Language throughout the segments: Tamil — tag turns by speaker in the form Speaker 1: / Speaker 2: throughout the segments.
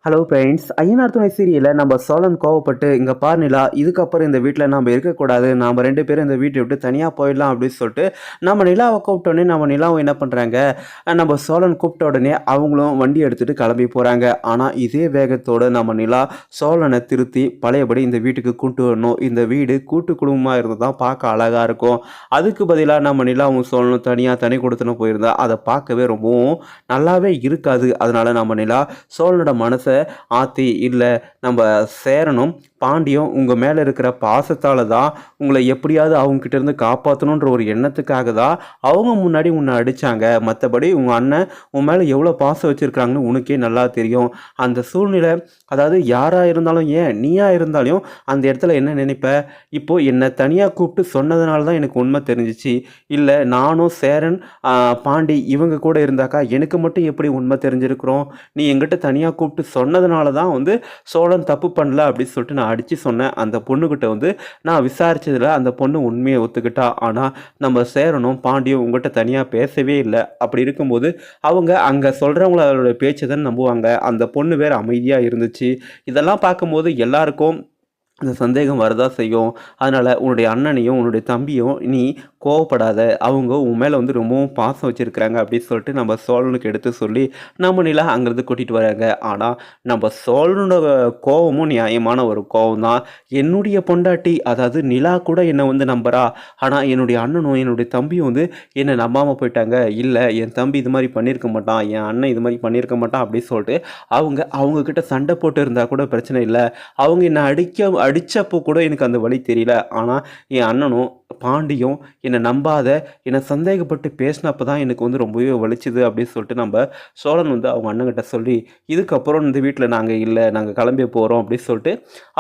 Speaker 1: ஹலோ ஃப்ரெண்ட்ஸ், ஐயனார் துணை சீரியலில் நம்ம சோழன் கோவப்பட்டு இங்கே பார் நிலா, இதுக்கப்புறம் இந்த வீட்டில் நம்ம இருக்கக்கூடாது, நாம் ரெண்டு பேரும் இந்த வீட்டை விட்டு தனியாக போயிடலாம் அப்படின்னு சொல்லிட்டு நம்ம நிலாவை கூப்பிட்டோடனே நம்ம நிலாவும் என்ன பண்ணுறாங்க, நம்ம சோழன் கூப்பிட்ட உடனே அவங்களும் வண்டி எடுத்துகிட்டு கிளம்பி போகிறாங்க. ஆனால் இதே வேகத்தோடு நம்ம நிலா சோழனை திருத்தி பழையபடி இந்த வீட்டுக்கு கூட்டு வரணும், இந்த வீடு கூட்டு குடும்பமாக இருந்தால் தான் பார்க்க அழகாக இருக்கும். அதுக்கு பதிலாக நம்ம நிலாவும் சோழனும் தனி கொடுத்துன்னு போயிருந்தா அதை பார்க்கவே ரொம்பவும் நல்லாவே இருக்காது. அதனால் நம்ம நிலா சோழனோட மனசை ஆத்தி இல்லை, நம்ம சேரனும் பாண்டியும் உங்கள் மேலே இருக்கிற பாசத்தால் தான் உங்களை எப்படியாவது அவங்கக்கிட்ட இருந்து காப்பாற்றணுன்ற ஒரு எண்ணத்துக்காக தான் அவங்க முன்னாடி உன்னை அடித்தாங்க. மற்றபடி உங்கள் அண்ணன் உன் மேலே எவ்வளோ பாசம் வச்சுருக்காங்கன்னு உனக்கே நல்லா தெரியும். அந்த சூழ்நிலை, அதாவது யாராக இருந்தாலும், ஏன் நீயா இருந்தாலும் அந்த இடத்துல என்ன நினைப்ப? இப்போது என்னை தனியாக கூப்பிட்டு சொன்னதுனால தான் எனக்கு உண்மை தெரிஞ்சிச்சு. இல்லை நானும் சேரன் பாண்டி இவங்க கூட இருந்தாக்கா எனக்கு மட்டும் எப்படி உண்மை தெரிஞ்சிருக்கிறோம்? நீ எங்கிட்ட தனியாக கூப்பிட்டு சொன்னதுனால தான் சோழன் தப்பு பண்ணல அப்படின்னு சொல்லிட்டு நான் அடித்து சொன்னேன். அந்த பொண்ணுக்கிட்ட நான் விசாரித்ததில் அந்த பொண்ணு உண்மையை ஒத்துக்கிட்டா. ஆனால் நம்ம சேரனும் பாண்டியும் உங்கள்கிட்ட தனியாக பேசவே இல்லை. அப்படி இருக்கும்போது அவங்க அங்கே சொல்கிறவங்களோட பேச்சை தான் நம்புவாங்க. அந்த பொண்ணு வேறு அமைதியாக இருந்துச்சு. இதெல்லாம் பார்க்கும்போது எல்லாருக்கும் அந்த சந்தேகம் வரதான் செய்யும். அதனால் உன்னுடைய அண்ணனையும் உன்னுடைய தம்பியும் நீ கோவப்படாத, அவங்க உன் மேலே ரொம்பவும் பாசம் வச்சுருக்கிறாங்க அப்படின்னு சொல்லிட்டு நம்ம சோழனுக்கு எடுத்து சொல்லி நம்ம நிலா அங்கேருந்து கூட்டிகிட்டு வராங்க. ஆனால் நம்ம சோழனோட கோவமும் நியாயமான ஒரு கோவம் தான். என்னுடைய பொண்டாட்டி, அதாவது நிலா கூட என்னை நம்புறா, ஆனால் என்னுடைய அண்ணனும் என்னுடைய தம்பியும் என்னை நம்பாமல் போயிட்டாங்க. இல்லை, என் தம்பி இது மாதிரி பண்ணியிருக்க மாட்டான், என் அண்ணன் இது மாதிரி பண்ணியிருக்க மாட்டான் அப்படின்னு சொல்லிட்டு அவங்கக்கிட்ட சண்டை போட்டு இருந்தால் கூட பிரச்சனை இல்லை. அவங்க என்னை அடித்தப்போ கூட எனக்கு அந்த வழி தெரியல. ஆனால் என் அண்ணனும் பாண்டியும் என்னை நம்பாத, என்னை சந்தேகப்பட்டு பேசினப்போ தான் எனக்கு ரொம்பவே வலிச்சுது அப்படின்னு சொல்லிட்டு நம்ம சோழன் அவங்க அண்ணங்கிட்ட சொல்லி, இதுக்கப்புறம் இந்த வீட்டில் நாங்கள் இல்லை, நாங்கள் கிளம்பி போகிறோம் அப்படின்னு சொல்லிட்டு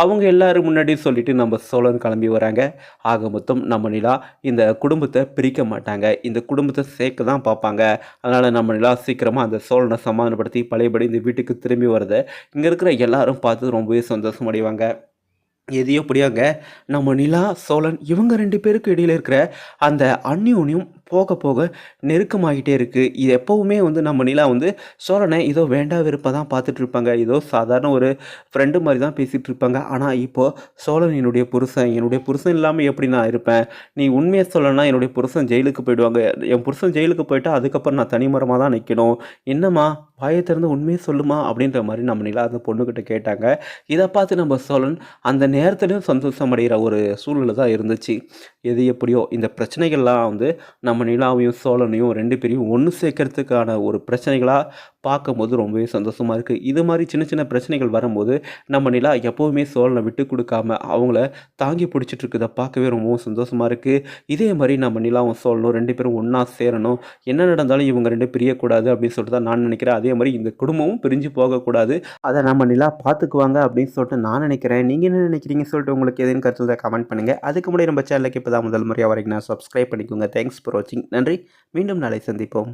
Speaker 1: அவங்க எல்லோரும் முன்னாடி சொல்லிவிட்டு நம்ம சோழன் கிளம்பி வராங்க. ஆக மொத்தம் நம்ம நிலா இந்த குடும்பத்தை பிரிக்க மாட்டாங்க, இந்த குடும்பத்தை சேர்க்க தான் பார்ப்பாங்க. அதனால் நம்ம நிலா சீக்கிரமாக அந்த சோழனை சமாதானப்படுத்தி பழையபடி இந்த வீட்டுக்கு திரும்பி வரதை இங்கே இருக்கிற எல்லாரும் பார்த்து ரொம்பவே சந்தோஷம் அடைவாங்க. எது எப்படியாங்க, நம்ம நிலா சோழன் இவங்க ரெண்டு பேருக்கு இடையில் இருக்கிற அந்த அந்யோன்யம் போக போக நெருக்கமாகிட்டே இருக்குது. இது எப்போவுமே நம்ம நிலா சோழனை ஏதோ வேண்டா விருப்பம் தான் பார்த்துட்டு இருப்பாங்க, ஏதோ சாதாரண ஒரு ஃப்ரெண்டு மாதிரி தான் பேசிகிட்டு இருப்பாங்க. ஆனால் இப்போது சோழன் என்னுடைய புருஷன் இல்லாமல் எப்படி நான் இருப்பேன்? நீ உண்மையை சொல்லணும்னா என்னுடைய புருஷன் ஜெயிலுக்கு போயிடுவாங்க, என் புருஷன் ஜெயிலுக்கு போயிட்டா அதுக்கப்புறம் நான் தனிமரமாக தான் நிற்கணும். என்னம்மா வாயை திறந்து உண்மையை சொல்லுமா அப்படின்ற மாதிரி நம்ம நிலா அந்த பொண்ணுக்கிட்ட கேட்டாங்க. இதை பார்த்து நம்ம சோழன் அந்த நேரத்துலையும் சந்தோஷம் அடைகிற ஒரு சூழ்நிலை தான் இருந்துச்சு. எது எப்படியோ இந்த பிரச்சனைகள்லாம் நம்ம நிலாவையும் சோழனையும் ரெண்டு பேரையும் ஒன்று சேர்க்கறதுக்கான ஒரு பிரச்சனைகளாக பார்க்கும்போது ரொம்பவே சந்தோஷமாக இருக்குது. இது மாதிரி சின்ன சின்ன பிரச்சனைகள் வரும்போது நம்ம நிலா எப்போவுமே சோழனை விட்டு கொடுக்காம அவங்கள தாங்கி பிடிச்சிட்டு இருக்கிறத பார்க்கவே ரொம்பவும் சந்தோஷமாக இருக்குது. இதே மாதிரி நம்ம நிலாவும் சோழனும் ரெண்டு பேரும் ஒன்றா சேரணும், என்ன நடந்தாலும் இவங்க ரெண்டு பிரியக்கூடாது அப்படின்னு சொல்லிட்டு தான் நான் நினைக்கிறேன். அதே மாதிரி இந்த குடும்பமும் பிரிஞ்சு போகக்கூடாது, அதை நம்ம நிலா பார்த்துக்குவாங்க அப்படின்னு சொல்லிட்டு நான் நினைக்கிறேன். நீங்கள் என்ன நினைக்கிறீங்க சொல்லிட்டு உங்களுக்கு எதுன்னு கருத்து கமெண்ட் பண்ணுங்கள். அதுக்கு முன்னாடி நம்ம சேனலுக்கு இப்போ தான் முதல் முறையாக வரைக்கும் நான் சப்ஸ்கிரைப் பண்ணிக்கோங்க. தேங்க்ஸ் ஃபார் வாட்சிங். நன்றி. மீண்டும் நாளை சந்திப்போம்.